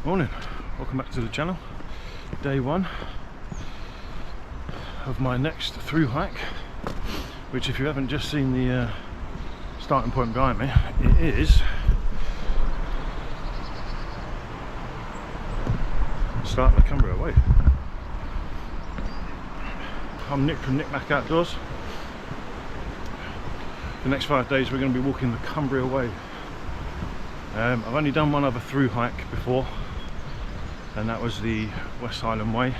Morning, welcome back to the channel. Day one of my next through hike, which, if you haven't just seen the starting point behind me, it is the start of the Cumbria Way. I'm Nick from Nick Mac Outdoors. The next 5 days we're going to be walking the Cumbria Way. I've only done one other through hike before, and that was the West Highland Way.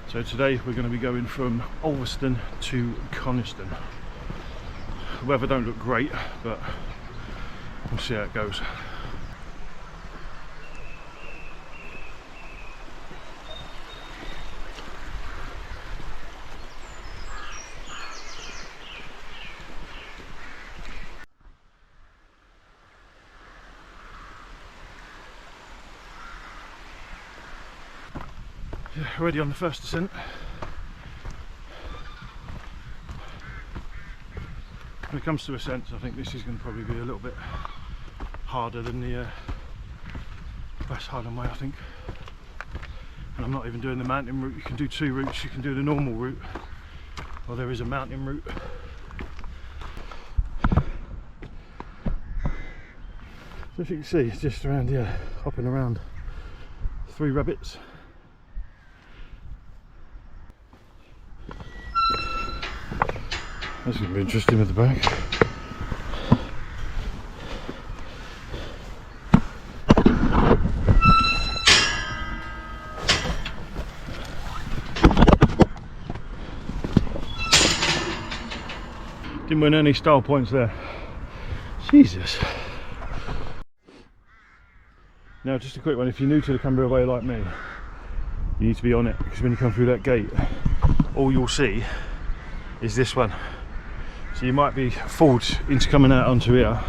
So today we're going to be going from Ulverston to Coniston. The weather don't look great, but we'll see how it goes. Yeah, already on the first descent. When it comes to ascents, I think this is going to probably be a little bit harder than the West Highland Way, I think. And I'm not even doing the mountain route. You can do two routes. You can do the normal route, or there is a mountain route. So if you can see, it's just around here, hopping around. 3 rabbits. That's going to be interesting with the bag. Didn't win any style points there. Jesus. Now, just a quick one, if you're new to the Cumbria Way like me, you need to be on it, because when you come through that gate, all you'll see is this one. So you might be fooled into coming out onto here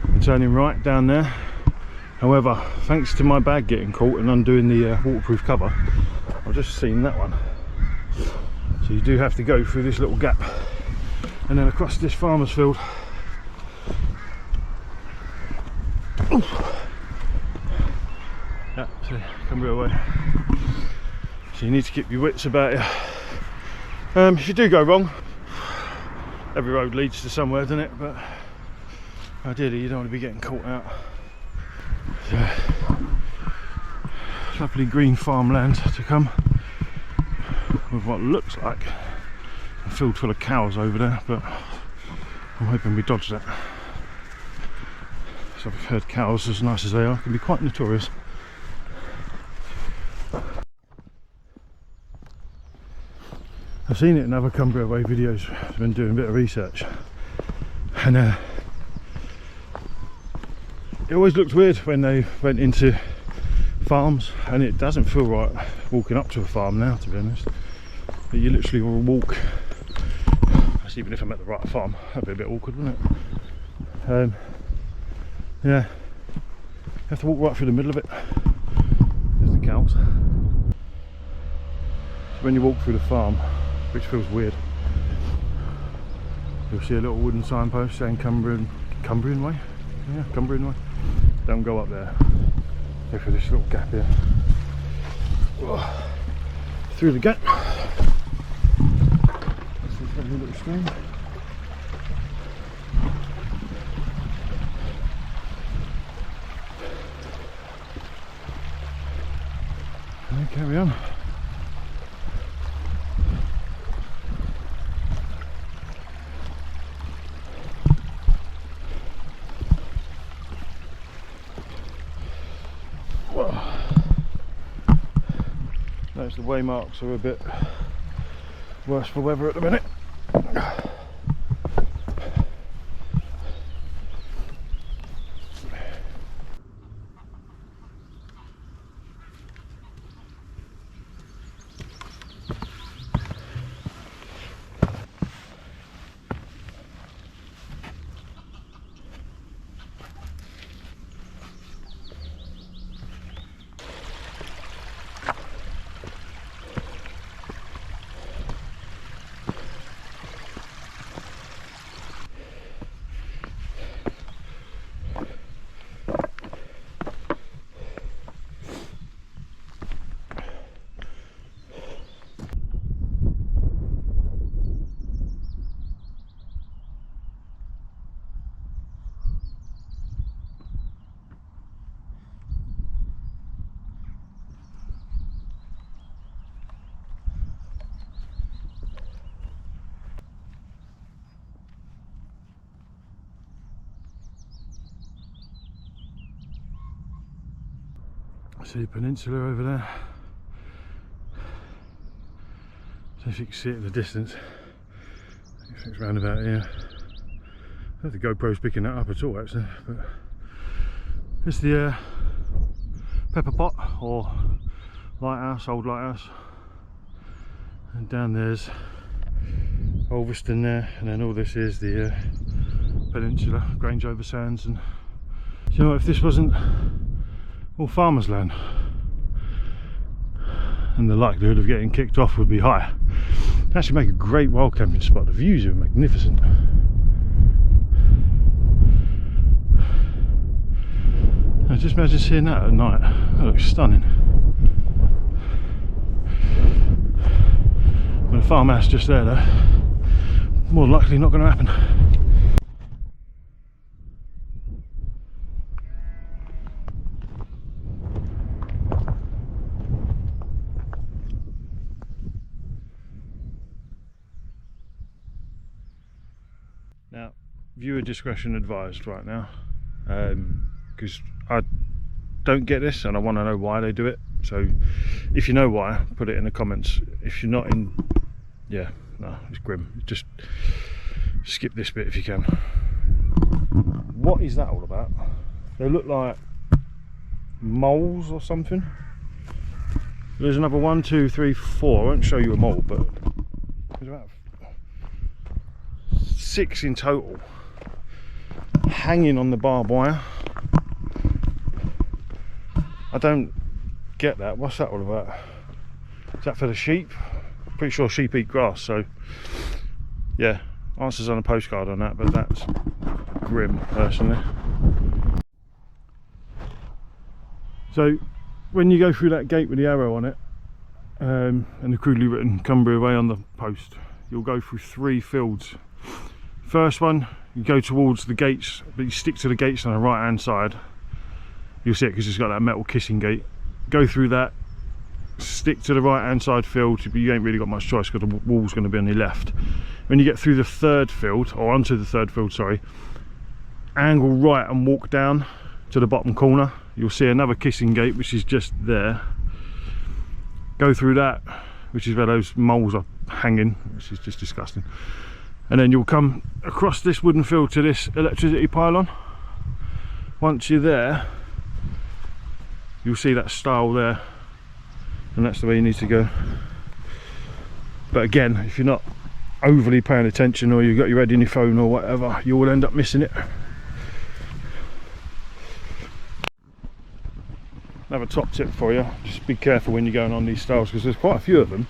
and turning right down there. However, thanks to my bag getting caught and undoing the waterproof cover, I've just seen that one. So you do have to go through this little gap and then across this farmer's field. Yeah, so Cumbria Way. So you need to keep your wits about you. If you do go wrong, every road leads to somewhere, doesn't it? But ideally you don't want to be getting caught out. So, lovely green farmland to come, with what looks like a field full of cows over there, but I'm hoping we dodge that. So I've heard cows, as nice as they are, can be quite notorious. I've seen it in other Cumbria Way videos. I've been doing a bit of research, and it always looked weird when they went into farms, and it doesn't feel right walking up to a farm now, to be honest. But you literally will walk, that's even if I'm at the right farm, that'd be a bit awkward, wouldn't it? Yeah, you have to walk right through the middle of it. There's the cows. So when you walk through the farm, which feels weird, you'll see a little wooden signpost saying Cumbrian Way. Yeah, Cumbrian Way. Don't go up there. Go through this little gap here. Through the gap. That's this lovely little stream. And then carry on. Notice the way marks are a bit worse for weather at the minute. See the peninsula over there. So if you can see it in the distance, I think it's round about here. I don't think the GoPro's picking that up at all actually, but it's the Pepper Pot or lighthouse, old lighthouse, and down there's Ulverston there, and then all this is the peninsula, Grange over Sands. And you know, if this wasn't all farmers' land, and the likelihood of getting kicked off would be high. It'd actually make a great wild camping spot. The views are magnificent. Now just imagine seeing that at night. That looks stunning. With a farmhouse just there though, more than likely not going to happen. Now, viewer discretion advised right now, because I don't get this and I want to know why they do it. So if you know why, put it in the comments. If you're not in, yeah, no, it's grim. Just skip this bit if you can. What is that all about? They look like moles or something. There's another 1, 2, 3, 4. I won't show you a mole, but there's about 6 in total hanging on the barbed wire. I don't get that. What's that all about? Is that for the sheep? Pretty sure sheep eat grass, so yeah, answers on a postcard on that, but that's grim personally. So when you go through that gate with the arrow on it, and the crudely written Cumbria Way on the post, you'll go through 3 fields. First one, you go towards the gates, but you stick to the gates on the right hand side. You'll see it because it's got that metal kissing gate. Go through that, stick to the right hand side field, but you ain't really got much choice because the wall's going to be on your left. When you get through the 3rd field, or onto the 3rd field, sorry, angle right and walk down to the bottom corner. You'll see another kissing gate which is just there. Go through that, which is where those moles are hanging, which is just disgusting. And then you'll come across this wooden field to this electricity pylon. Once you're there, you'll see that stile there, and that's the way you need to go. But again, if you're not overly paying attention, or you've got your head in your phone or whatever, you will end up missing it. Another top tip for you, just be careful when you're going on these stiles, because there's quite a few of them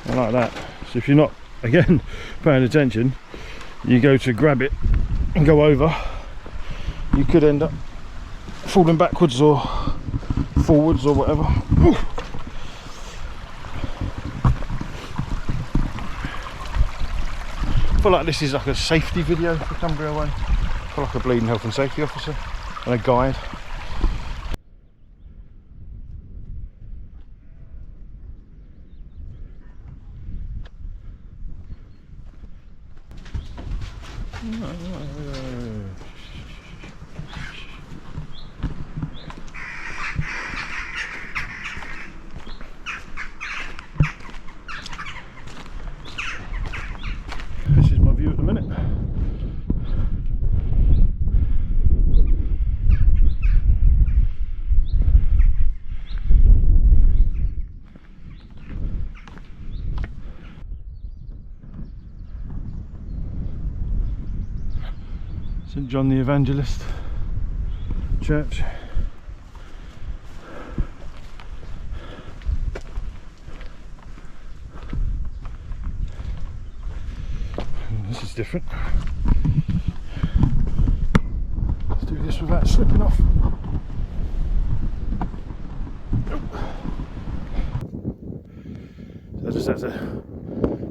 like that. So if you're not, again, paying attention, you go to grab it and go over, you could end up falling backwards or forwards or whatever. I feel like this is like a safety video for Cumbria Way. I feel like a bleeding health and safety officer and a guide. This is my view at the minute. St John the Evangelist Church. This is different. Let's do this without slipping off. So I just had to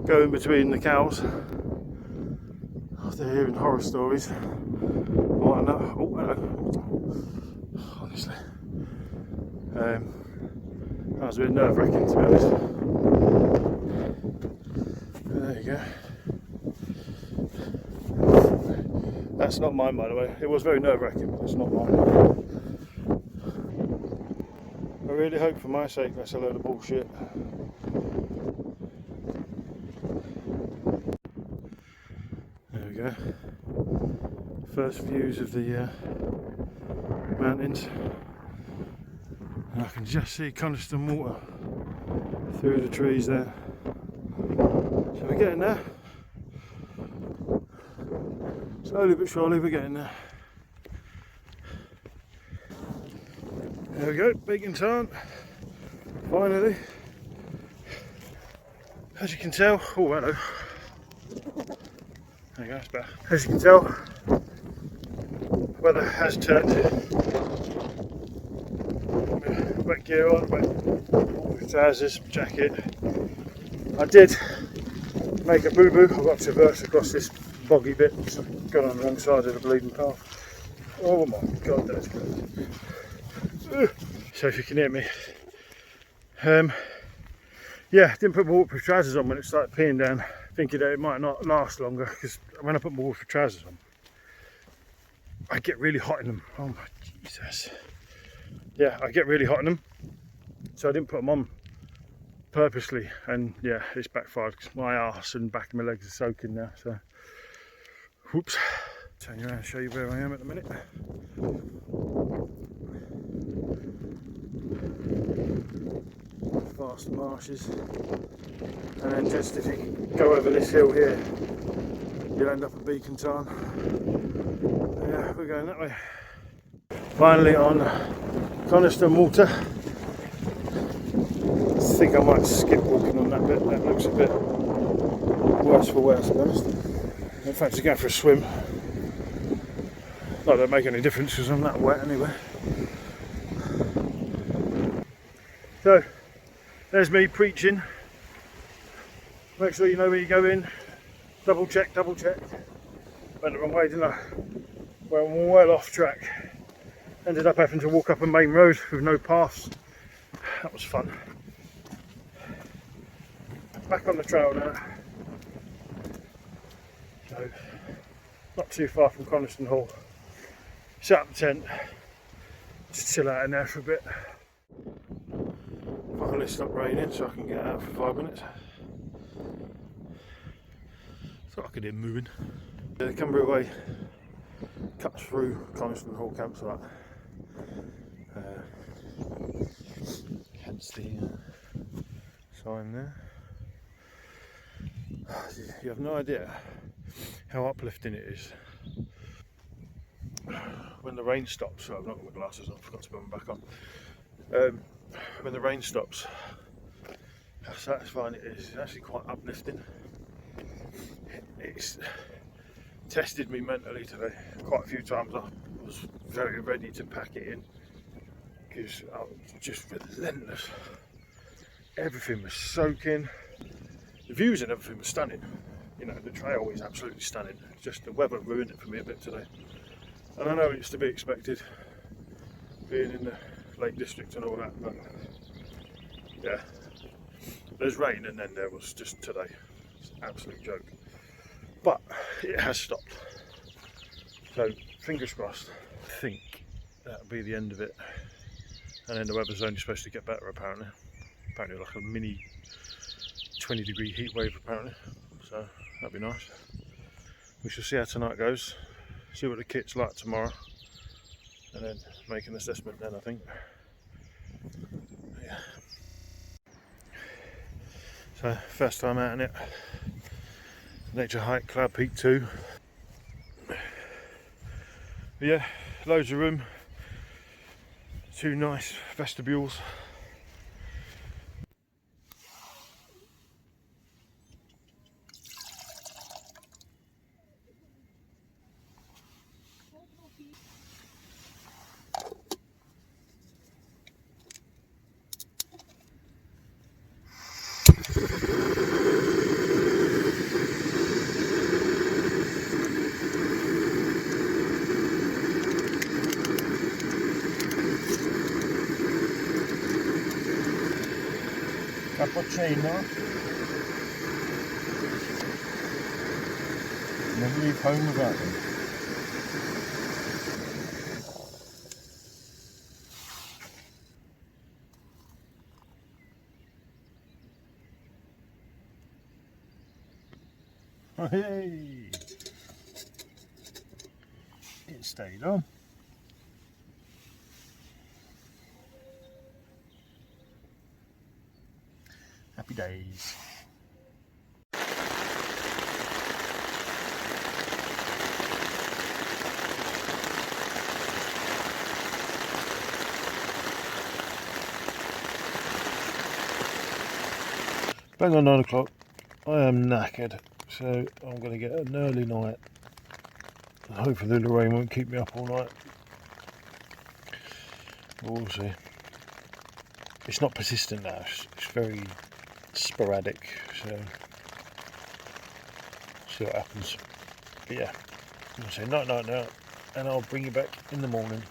go in between the cows after hearing horror stories. Oh, no. Oh, hello. Honestly, that was a bit nerve-wracking, to be honest. There you go. That's not mine, by the way. It was very nerve-wracking, but it's not mine. really hope for my sake that's a load of bullshit. There we go. First views of the mountains. And I can just see Coniston water through the trees there. So we're getting there. Slowly but surely we're getting there. There we go, Beacon Tarn. Finally. As you can tell, oh hello. There you go, that's better. As you can tell, weather has turned. Wet gear on, wet trousers, jacket. I did make a boo-boo. I got traversed across this boggy bit, so I've gone on the wrong side of the bleeding path. Oh my god, that's good. So if you can hear me. Yeah, didn't put my waterproof trousers on when it started peeing down, thinking that it might not last longer, because when I put my waterproof trousers on, I get really hot in them. Oh my Jesus. Yeah, I get really hot in them, so I didn't put them on purposely, and yeah, it's backfired because my arse and back of my legs are soaking now, so whoops. Turn you around and show you where I am at the minute. Vast marshes, and then just if you go over this hill here, you'll end up at Beacon Tarn. Yeah, we're going that way. Finally on Coniston water. I think I might skip walking on that bit. That looks a bit worse for wear, to be honest. In fact, just going for a swim. Not that it make any difference because I'm that wet anyway. So, there's me preaching. Make sure you know where you go in. Double check, double check. Went the wrong way, didn't I? Well, I'm well off track. Ended up having to walk up a main road with no paths. That was fun. Back on the trail now. So, not too far from Coniston Hall. Set up the tent. Just chill out in there for a bit. Finally stopped raining so I can get out for 5 minutes. Thought I could hear moving. The Cumbria Way cuts through Coniston Hall campsite. Hence the sign there. You have no idea how uplifting it is when the rain stops. So I've not got my glasses on, I forgot to put them back on. When the rain stops, how satisfying it is. It's actually quite uplifting. It's tested me mentally today. Quite a few times I was very ready to pack it in because I was just relentless. Everything was soaking. The views and everything was stunning. You know, the trail is absolutely stunning. Just the weather ruined it for me a bit today. And I know it's to be expected, being in the Lake District and all that, but yeah, there's rain and then there was just today. It's an absolute joke. But it has stopped. So fingers crossed. I think that'll be the end of it. And then the weather's only supposed to get better apparently. Apparently like a mini 20-degree heat wave apparently. So that'll be nice. We shall see how tonight goes. See what the kit's like tomorrow. And then make an assessment then, I think. Yeah. So first time out in it. Naturehike, Cloud Peak 2. But yeah, loads of room. 2 nice vestibules. Cappuccino. Never leave home without them. Hey! It stayed on. Happy days. Bang on 9 o'clock. I am knackered, so I'm going to get an early night. Hopefully the rain won't keep me up all night. We'll see. It's not persistent now, it's very sporadic, so see what happens. But yeah, I'm going to say night night now, and I'll bring you back in the morning.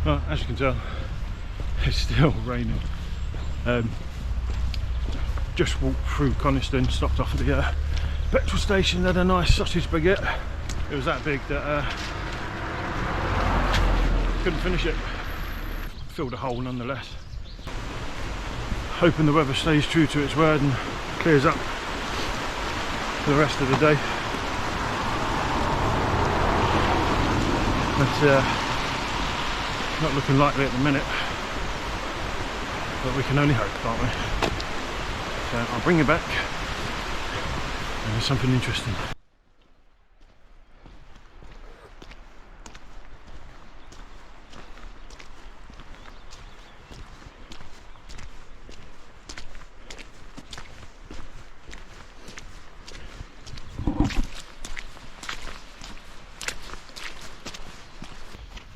Well, as you can tell, it's still raining. Just walked through Coniston, stopped off at the petrol station, had a nice sausage baguette. It was that big that couldn't finish it. Filled a hole nonetheless. Hoping the weather stays true to its word and clears up for the rest of the day. But not looking likely at the minute, but we can only hope, can't we? So I'll bring you back, and there's something interesting.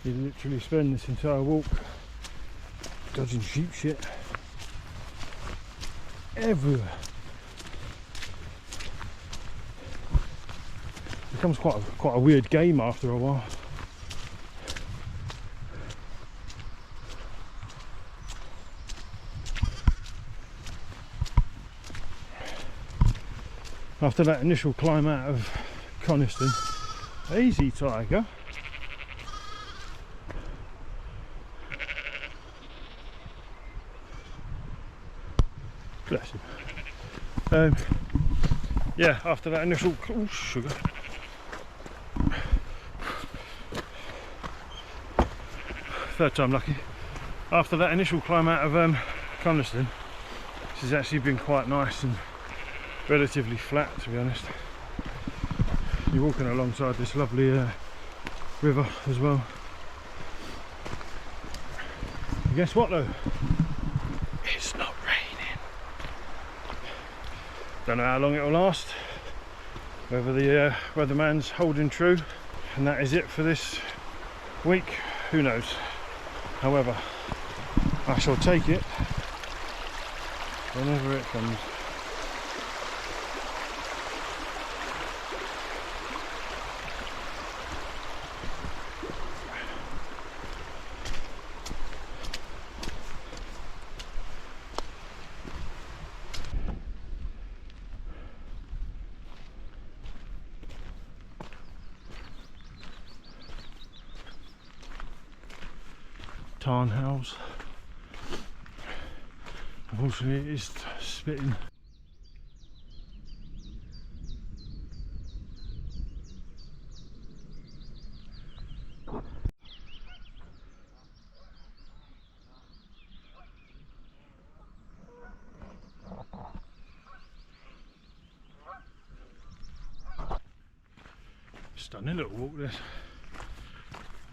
You literally spend this entire walk dodging sheep shit everywhere. It becomes quite a weird game after a while. After that initial climb out of Coniston, easy tiger. Bless him. Yeah, after that initial sugar. Third time lucky. After that initial climb out of Coniston, this has actually been quite nice and relatively flat, to be honest. You're walking alongside this lovely river as well. And guess what though? It's not raining. Don't know how long it will last, whether the weatherman's holding true, and that is it for this week, who knows. However, I shall take it whenever it comes. Tarn house. Unfortunately, it is spitting. Stunning little walk this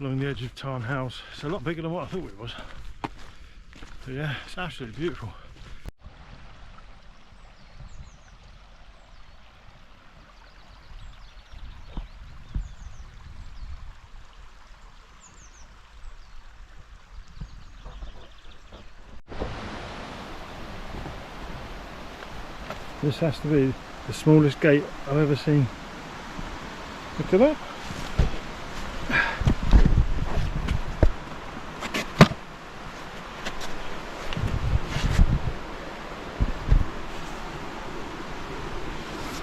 along the edge of Tarn house. It's a lot bigger than what I thought it was. But yeah, it's absolutely beautiful. This has to be the smallest gate I've ever seen. Look at that.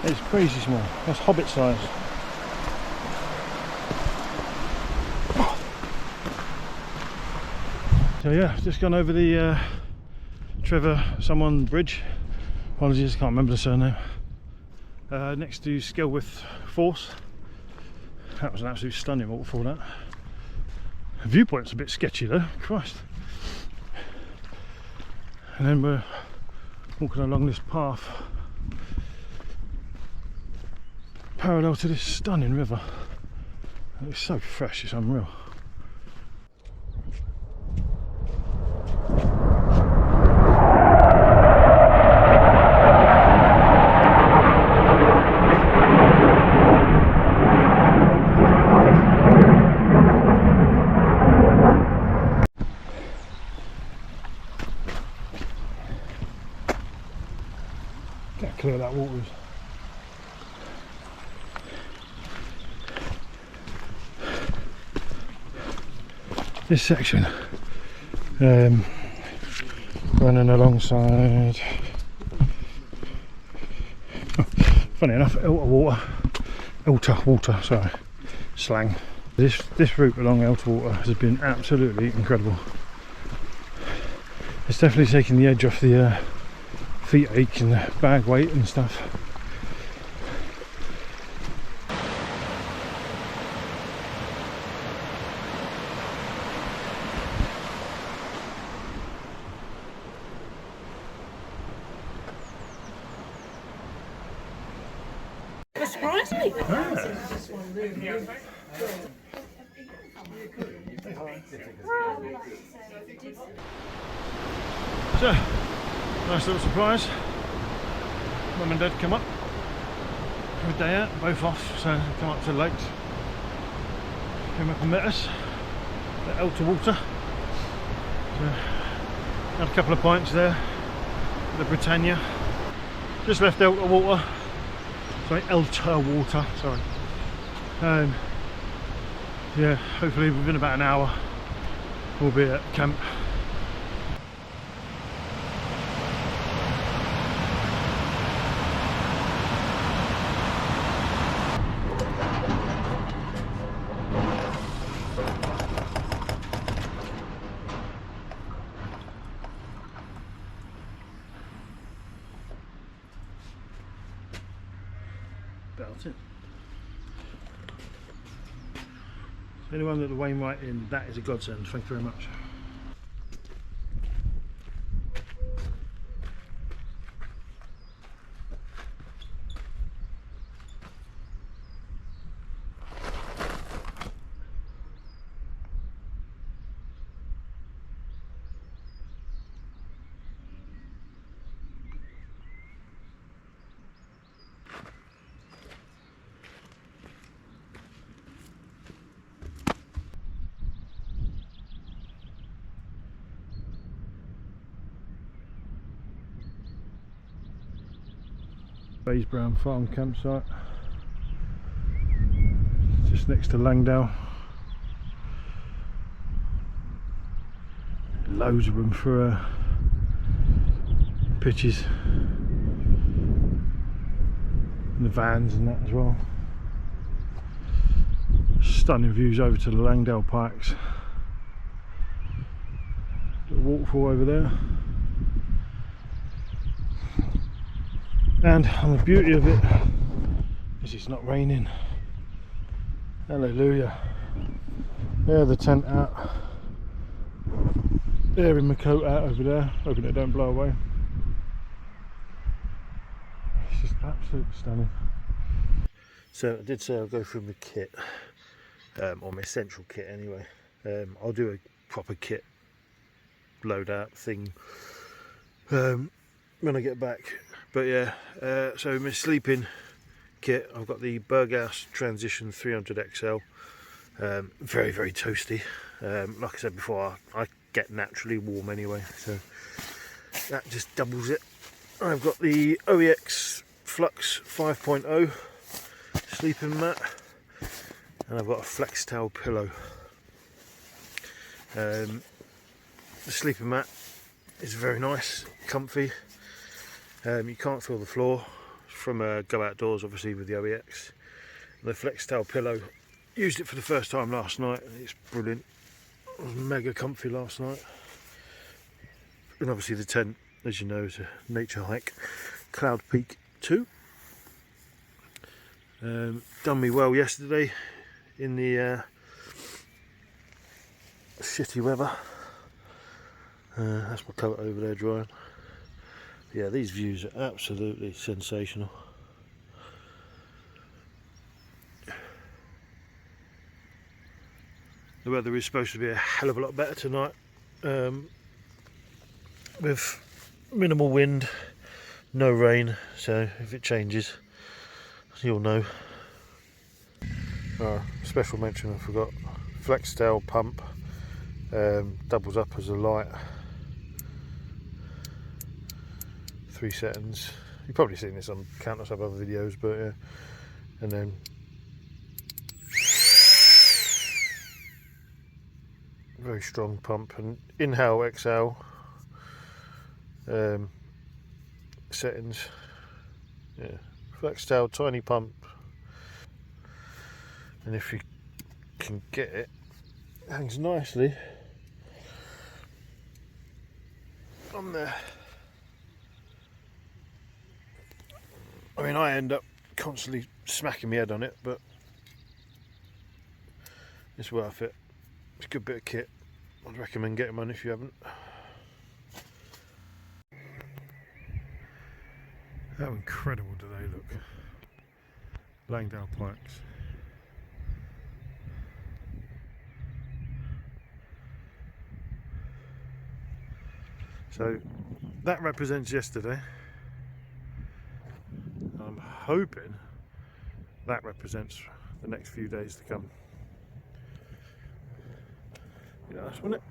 It's crazy small. That's hobbit size. So yeah, just gone over the Trevor someone bridge. Apologies, can't remember the surname. Next to Skelwith Force. That was an absolute stunning waterfall, that. The viewpoint's a bit sketchy though, Christ. And then we're walking along this path parallel to this stunning river. It's so fresh, it's unreal. Get clear of that water. This section running alongside, funny enough, Elter water, sorry, slang. This route along Elter water has been absolutely incredible. It's definitely taking the edge off the feet ache and the bag weight and stuff. Surprised me. So, nice little surprise. Mum and Dad come up for a day out, both off, so they come up to the lakes. Came up and met us at Elter Water. So, had a couple of pints there, the Britannia. Just left Elter Water. Sorry, Elter Water, sorry. Yeah, hopefully within about an hour we'll be at camp. Belting. Anyone at the Wainwright Inn, that is a godsend. Thank you very much. Baysbrown farm campsite, just next to Langdale. Loads of room for pitches and the vans and that as well. Stunning views over to the Langdale pikes. Little waterfall over there. And on the beauty of it is it's not raining. Hallelujah. There, the tent out. There in my coat out over there, hoping it don't blow away. It's just absolutely stunning. So I did say I'll go through my kit, or my essential kit anyway. I'll do a proper kit load out thing when I get back. But yeah, so my sleeping kit, I've got the Berghaus Transition 300 XL. Very, very toasty. Like I said before, I get naturally warm anyway, so that just doubles it. I've got the OEX Flux 5.0 sleeping mat, and I've got a Flextail pillow. The sleeping mat is very nice, comfy. You can't feel the floor, from Go Outdoors, obviously, with the OEX. The Flextail pillow. Used it for the first time last night, and it's brilliant. It was mega comfy last night. And obviously the tent, as you know, is a Naturehike Caldbeck 2. Done me well yesterday in the shitty weather. That's my coat over there drying. Yeah, these views are absolutely sensational. The weather is supposed to be a hell of a lot better tonight, with minimal wind, no rain, so if it changes you'll know. Special mention, I forgot, Flextail pump, doubles up as a light, 3 settings. You've probably seen this on countless other videos, but yeah. And then very strong pump, and inhale, exhale settings. Yeah, Flextail tiny pump, and if you can get it, hangs nicely on there. I mean, I end up constantly smacking my head on it, but it's worth it. It's a good bit of kit. I'd recommend getting one if you haven't. How incredible do they look? Laying down pikes. So that represents yesterday. I'm hoping that represents the next few days to come. Yeah, that's one it.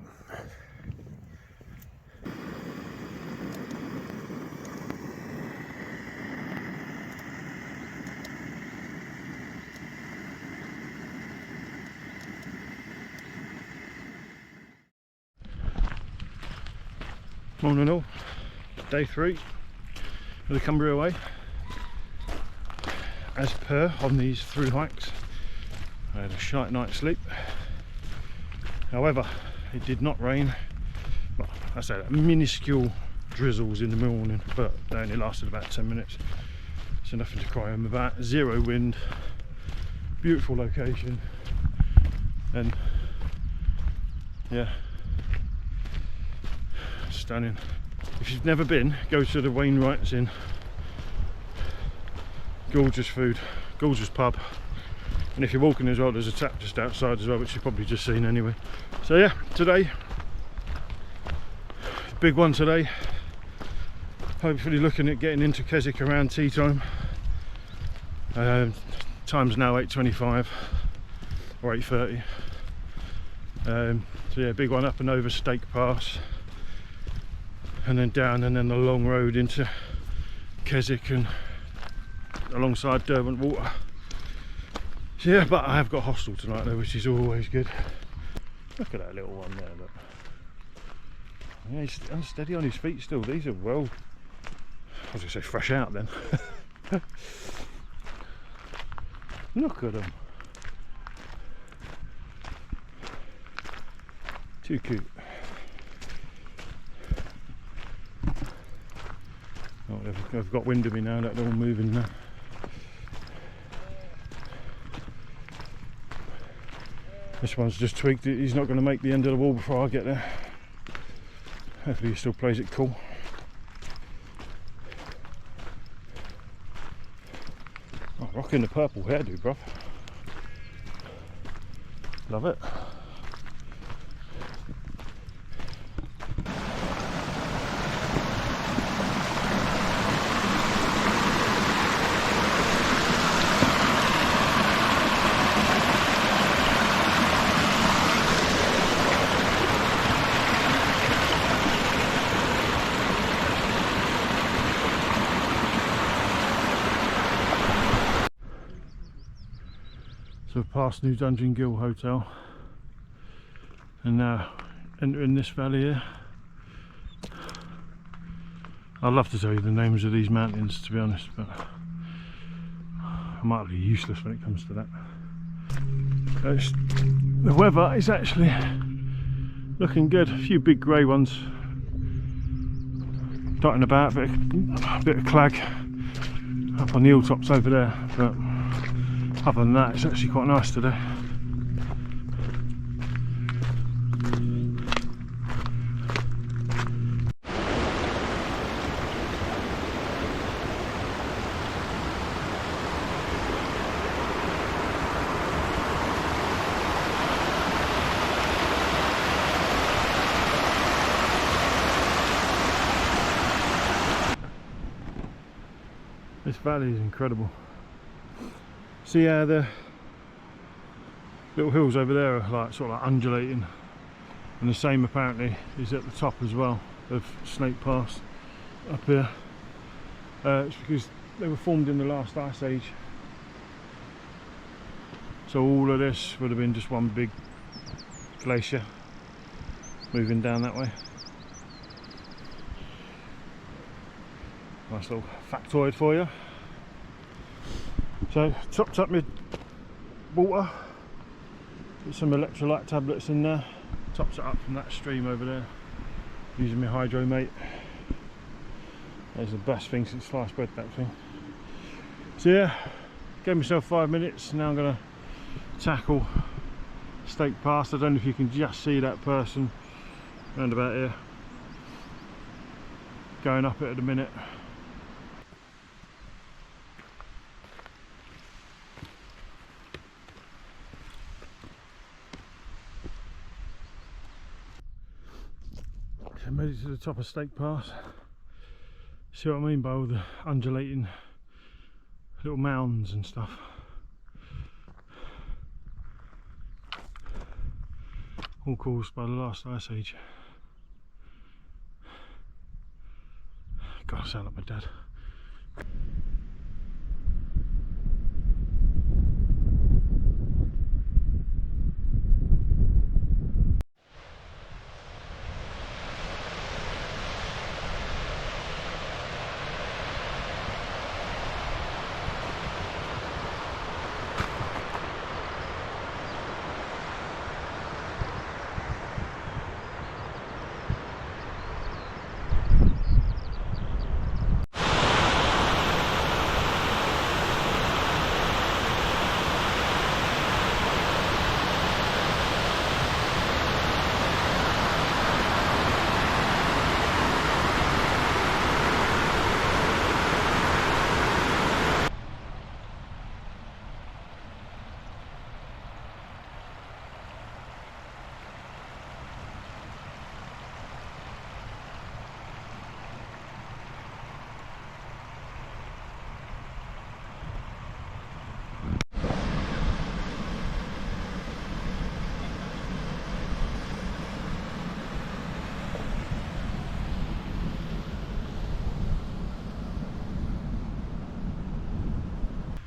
Morning all, day 3 of the Cumbria Way. As per on these through hikes, I had a shite night's sleep. However, it did not rain. Well, I say that, minuscule drizzles in the morning, but they only lasted about 10 minutes. So nothing to cry home about. 0 wind, beautiful location, and yeah, stunning. If you've never been, go to the Wainwright's Inn. Gorgeous food, gorgeous pub, and if you're walking as well, there's a tap just outside as well, which you've probably just seen anyway. So yeah, today, big one today. Hopefully looking at getting into Keswick around tea time. Time's now 8:25 or 8:30. So yeah, big one up and over Stake Pass, and then down, and then the long road into Keswick and alongside Derwent Water. So yeah, but I have got Hostel tonight though, which is always good. Look at that little one there, look. Yeah, he's unsteady on his feet still. These are well, I was going to say fresh out then. Look at them. Too cute. Oh, they've got wind of me now that they're all moving now. This one's just tweaked it. He's not going to make the end of the wall before I get there. Hopefully he still plays it cool. Oh, rocking the purple hairdo, bruv. Love it. So past New Dungeon Gill Hotel, and now entering this valley here. I'd love to tell you the names of these mountains, to be honest, but I'm utterly useless when it comes to that. The weather is actually looking good. A few big grey ones dotting about, a bit of clag up on the hilltops over there, but other than that it's actually quite nice today. This valley is incredible. See how the little hills over there are like sort of like undulating, and the same apparently is at the top as well of Snake Pass up here. It's because they were formed in the last ice age, so all of this would have been just one big glacier moving down that way. Nice little factoid for you. So topped up my water, put some electrolyte tablets in there, topped it up from that stream over there using my Hydro Mate. That's the best thing since sliced bread, that thing. So yeah, gave myself 5 minutes. Now I'm going to tackle Snake Pass. I don't know if you can just see that person round about here going up it at a minute. So made it to the top of Snake Pass. See what I mean by all the undulating little mounds and stuff. All caused by the last ice age. God, I sound like my dad.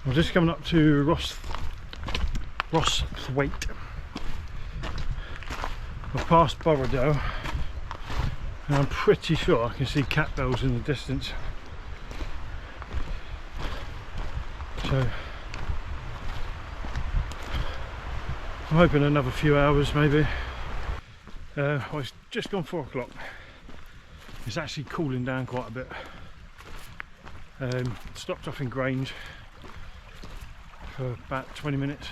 I'm just coming up to Rossthwaite. I've passed Borrowdale and I'm pretty sure I can see cat bells in the distance. So I'm hoping another few hours maybe. Well, it's just gone 4 o'clock. It's actually cooling down quite a bit. Stopped off in Grange for about 20 minutes.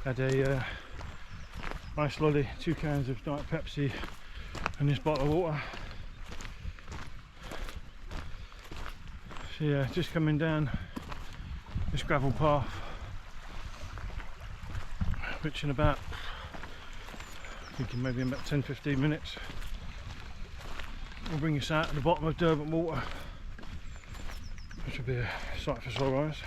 Had a ice lolly, 2 cans of Diet Pepsi and this bottle of water. So yeah, just coming down this gravel path, which in about, thinking maybe in about 10-15 minutes will bring us out at the bottom of Derwent Water, which will be a sight for sore eyes.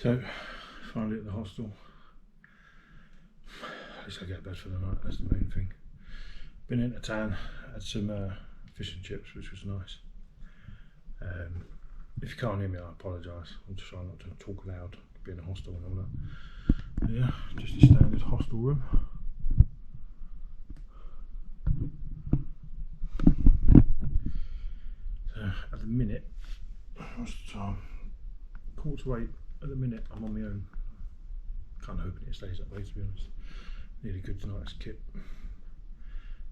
So, finally at the hostel. At least I get to bed for the night, that's the main thing. Been into town, had some fish and chips, which was nice. If you can't hear me, I apologise. I'm just trying not to talk loud, being a hostel and all that. But yeah, just a standard hostel room. So, at the minute, what's the time? 7:45. At the minute, I'm on my own. Kind of hoping it stays that way, to be honest. Need a good night's kit.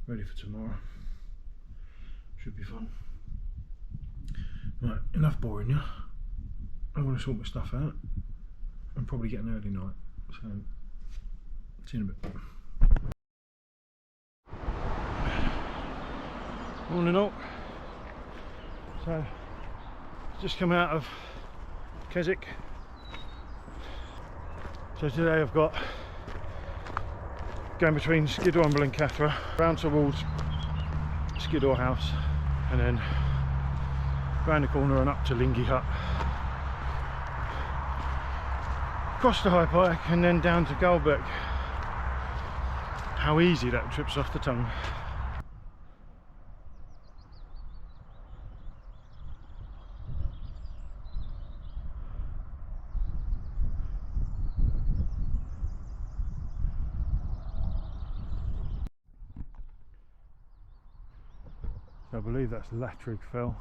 Ready for tomorrow. Should be fun. Right, enough boring you. I'm going to sort my stuff out and probably get an early night. So, see you in a bit. Morning all. So, just come out of Keswick. So today I've got going between Skiddaw and Blencathra, round towards Skiddaw House, and then round the corner and up to Lingy Hut, across the high pike and then down to Caldbeck. How easy that trip's off the tongue. I believe that's Naturehike Fell.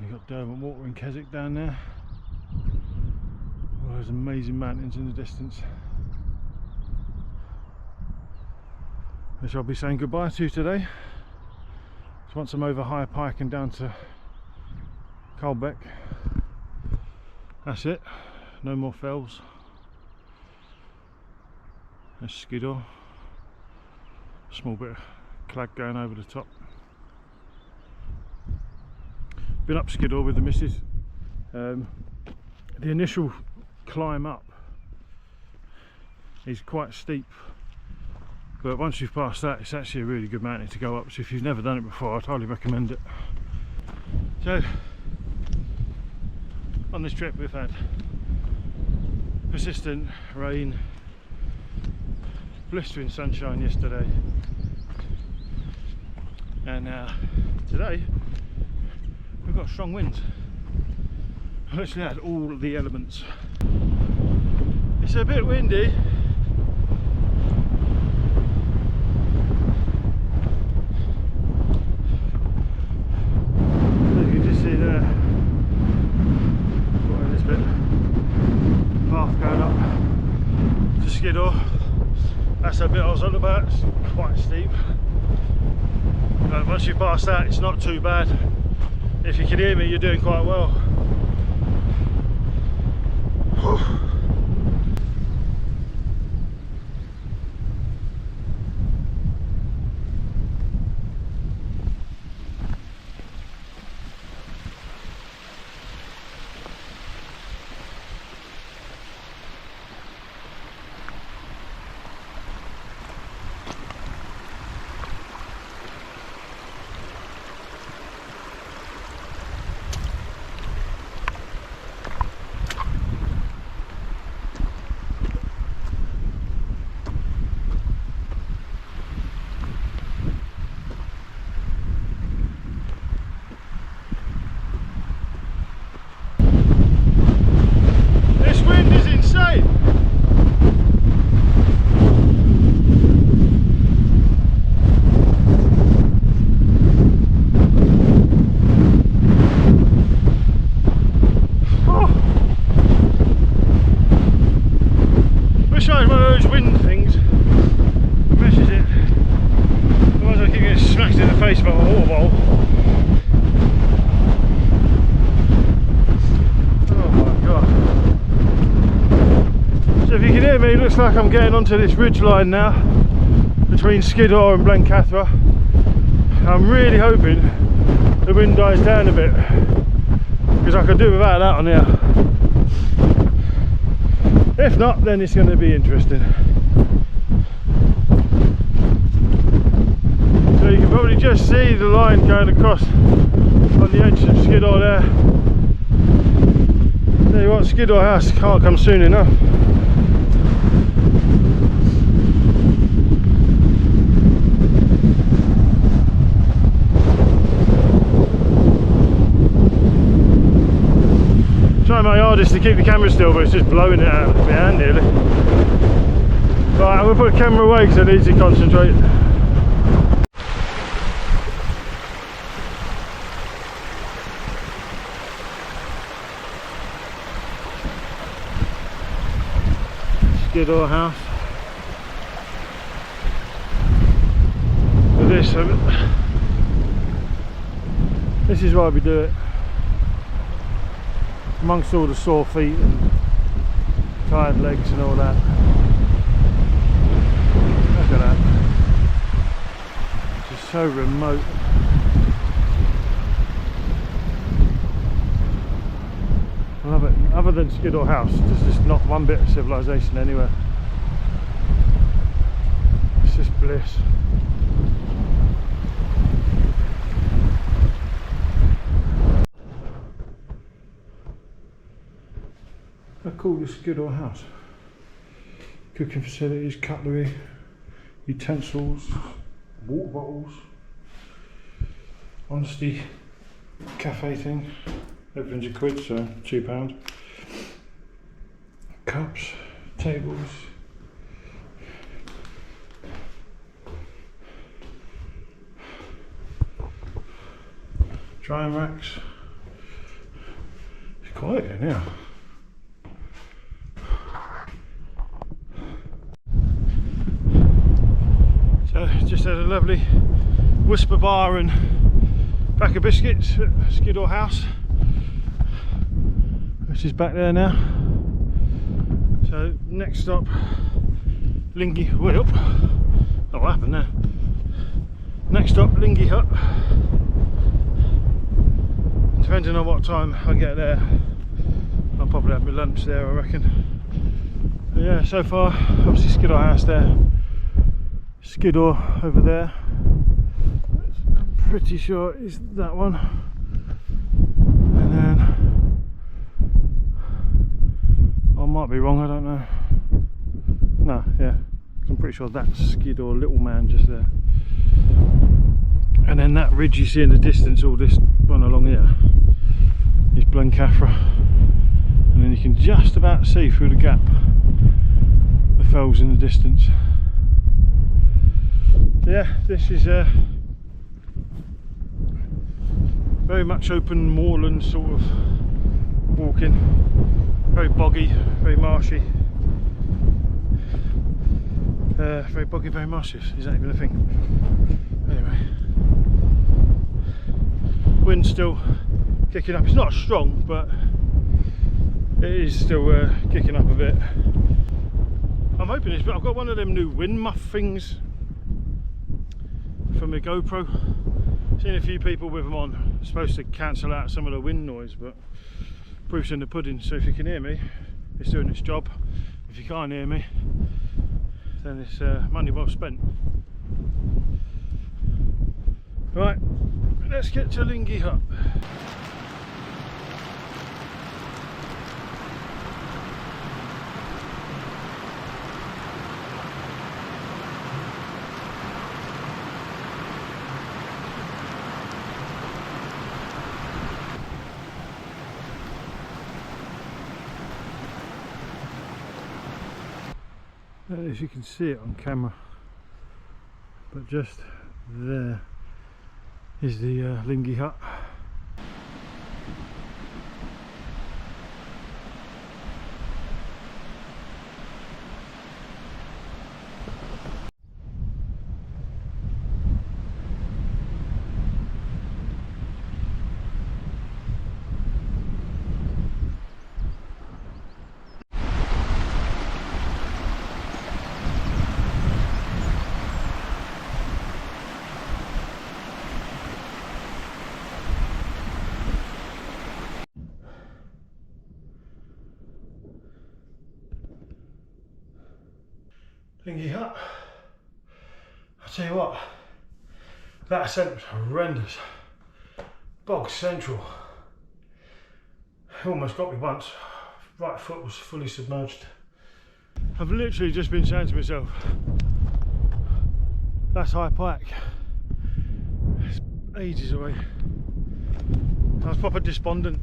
You've got Derwent Water and Keswick down there. All those amazing mountains in the distance, which I'll be saying goodbye to today. So once I'm over High Pike and down to Caldbeck, that's it. No more fells. There's Skiddaw. Small bit of clag going over the top. Been up Skiddaw with the missus. The initial climb up is quite steep, but once you've passed that, it's actually a really good mountain to go up. So if you've never done it before, I'd highly recommend it. So on this trip we've had persistent rain, blistering sunshine yesterday, and today we've got strong winds. I've actually had all the elements. It's a bit windy. You can just see there, this bit path going up to Skiddaw. That's the bit I was on about. It's quite steep. But once you pass that, it's not too bad. If you can hear me, you're doing quite well. It looks like I'm getting onto this ridge line now between Skiddaw and Blencathra. I'm really hoping the wind dies down a bit, because I could do without that on here. If not, then it's going to be interesting. So So you can probably just see the line going across on the edge of Skiddaw there. Tell you what, Skiddaw House can't come soon enough. Trying my hardest to keep the camera still, but it's just blowing it out of my hand nearly. Right, I'm going to put the camera away because I need to concentrate. Skiddaw House. With this is why we do it. Amongst all the sore feet and tired legs and all that. Look at that. It's just so remote. I love it. Other than Skiddaw House, there's just not one bit of civilization anywhere. It's just bliss. How cool is Skiddaw House? Cooking facilities, cutlery, utensils, water bottles, honesty, cafe thing. Everything's £1, so £2. Cups, tables. Drying racks. It's quiet here now. So just had a lovely whisper bar and pack of biscuits at Skiddaw House, which is back there now. So next stop, Lingy. Way up. Oh, what happened there? Next stop, Lingy Hut. Depending on what time I get there, I'll probably have my lunch there, I reckon. But yeah, so far, obviously Skiddaw House there, Skiddaw over there. I'm pretty sure it's that one. And then I might be wrong, I don't know. No, yeah, I'm pretty sure that's Skiddaw Little Man just there. And then that ridge you see in the distance, all this one along here, is Blencathra. And then you can just about see through the gap the fells in the distance. Yeah, this is very much open moorland sort of walking. Very boggy, very marshy. Very boggy, very marshy. Is that even a thing? Anyway, wind's still kicking up. It's not strong, but it is still kicking up a bit. I'm hoping it's, but I've got one of them new wind muff things for my GoPro. Seen a few people with them on. It's supposed to cancel out some of the wind noise, but proof's in the pudding. So if you can hear me, it's doing its job. If you can't hear me, then it's money well spent. Right, let's get to Lingy Hut. I don't know if you can see it on camera, but just there is the Lingy Hut. Lingy Hut. I'll tell you what, That ascent was horrendous. Bog central. It almost got me once. Right foot was fully submerged. I've literally just been saying to myself, that's high pike. It's ages away. I was proper despondent.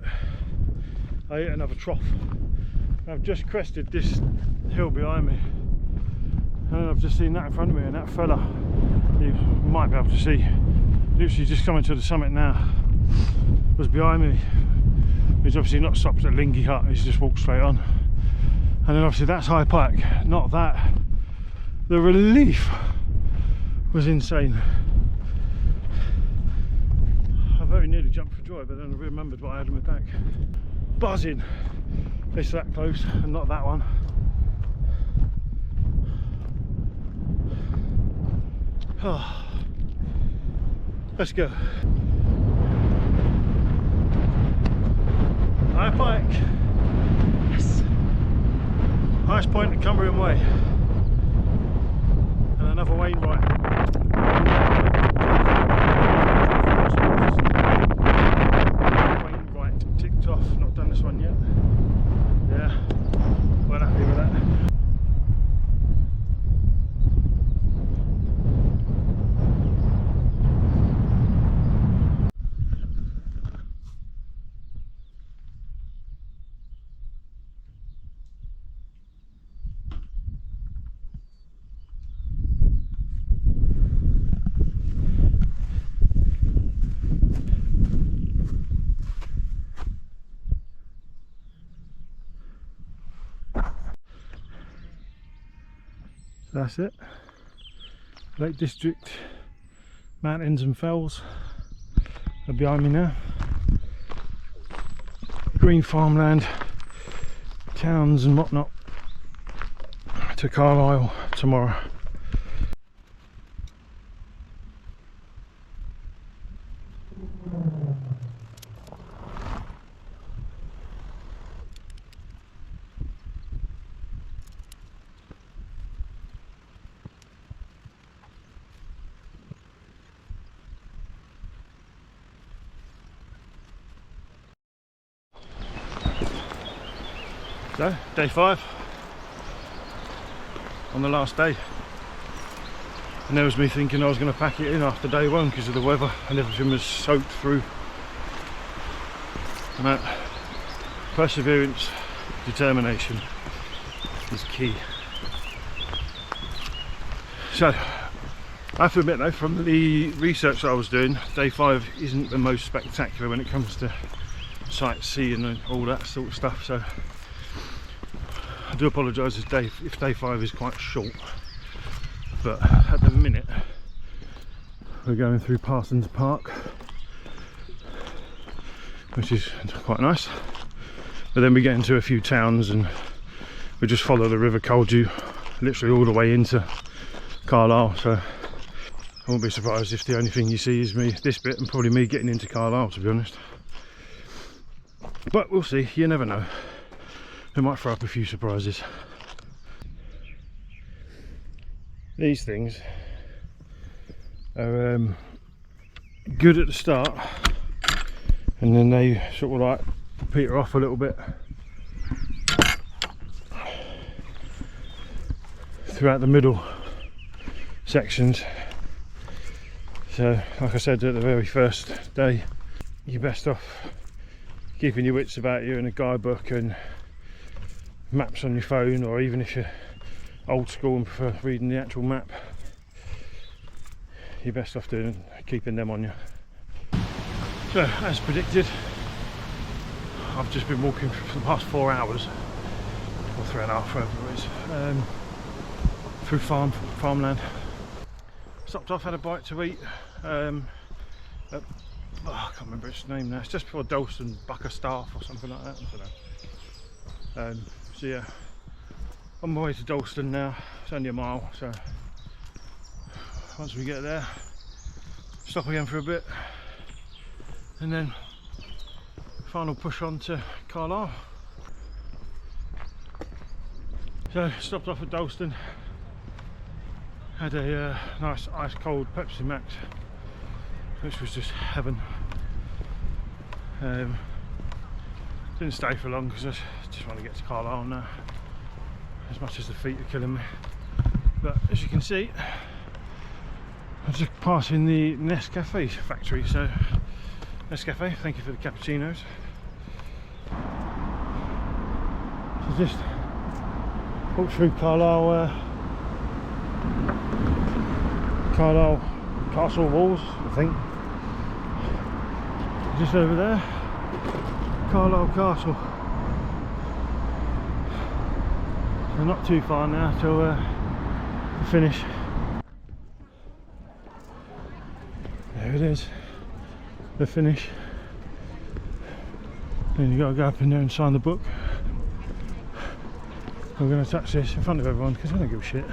I hit another trough. I've just crested this hill behind me, and I've just seen that in front of me, and that fella, you might be able to see, literally just coming to the summit now, was behind me. He's obviously not stopped at Lingy Hut, he's just walked straight on. And then obviously that's high pike, not that. The relief was insane. I very nearly jumped for joy, but then I remembered what I had in my back. Buzzing. It's that close, and not that one. Oh. Let's go. High pike. Yes. Highest point in Cumbria Way. And another Wainwright. Wainwright ticked off. Not done this one yet. Yeah. Quite happy with that. That's it. Lake District, mountains and fells are behind me now. Green farmland, towns and whatnot. To Carlisle tomorrow. So, day 5 on the last day, and there was me thinking I was going to pack it in after day 1 because of the weather and everything was soaked through. And that perseverance, determination is key. So I have to admit though, from the research that I was doing, day 5 isn't the most spectacular when it comes to sightseeing and all that sort of stuff, so I do apologise if day 5 is quite short, but at the minute we're going through Parsons Park, which is quite nice, but then we get into a few towns and we just follow the River Caldew literally all the way into Carlisle, so I won't be surprised if the only thing you see is me, this bit, and probably me getting into Carlisle, to be honest. But we'll see, you never know. It might throw up a few surprises. These things are good at the start, and then they sort of like peter off a little bit throughout the middle sections. So like I said at the very first day, you're best off keeping your wits about you and a guidebook and maps on your phone, or even if you're old school and prefer reading the actual map, you're best off keeping them on you. So as predicted, I've just been walking for the past 4 hours, or 3.5, whatever it is, through farmland. Stopped off, had a bite to eat at, I can't remember its name now, it's just before Dalston, Buckerstaff or something like that, I don't know. So yeah, on my way to Dalston now. It's only a mile, so once we get there, stop again for a bit, and then final push on to Carlisle. So stopped off at Dalston, had a nice ice cold Pepsi Max which was just heaven. Didn't stay for long because I just want to get to Carlisle now, as much as the feet are killing me. But as you can see, I'm just passing the Nescafe factory, so Nescafe, thank you for the cappuccinos. So just walk through Carlisle Castle walls, I think. Just over there, Carlisle Castle. So not too far now till the finish. There it is, the finish. Then you got to go up in there and sign the book. I'm going to touch this in front of everyone because I don't give a shit.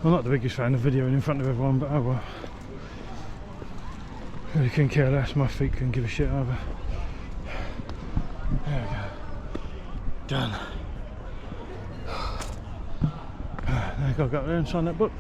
I'm not the biggest fan of videoing in front of everyone, but oh well. Really couldn't care less, my feet couldn't give a shit either. There we go. Done. Now I've got to go up there and sign that book.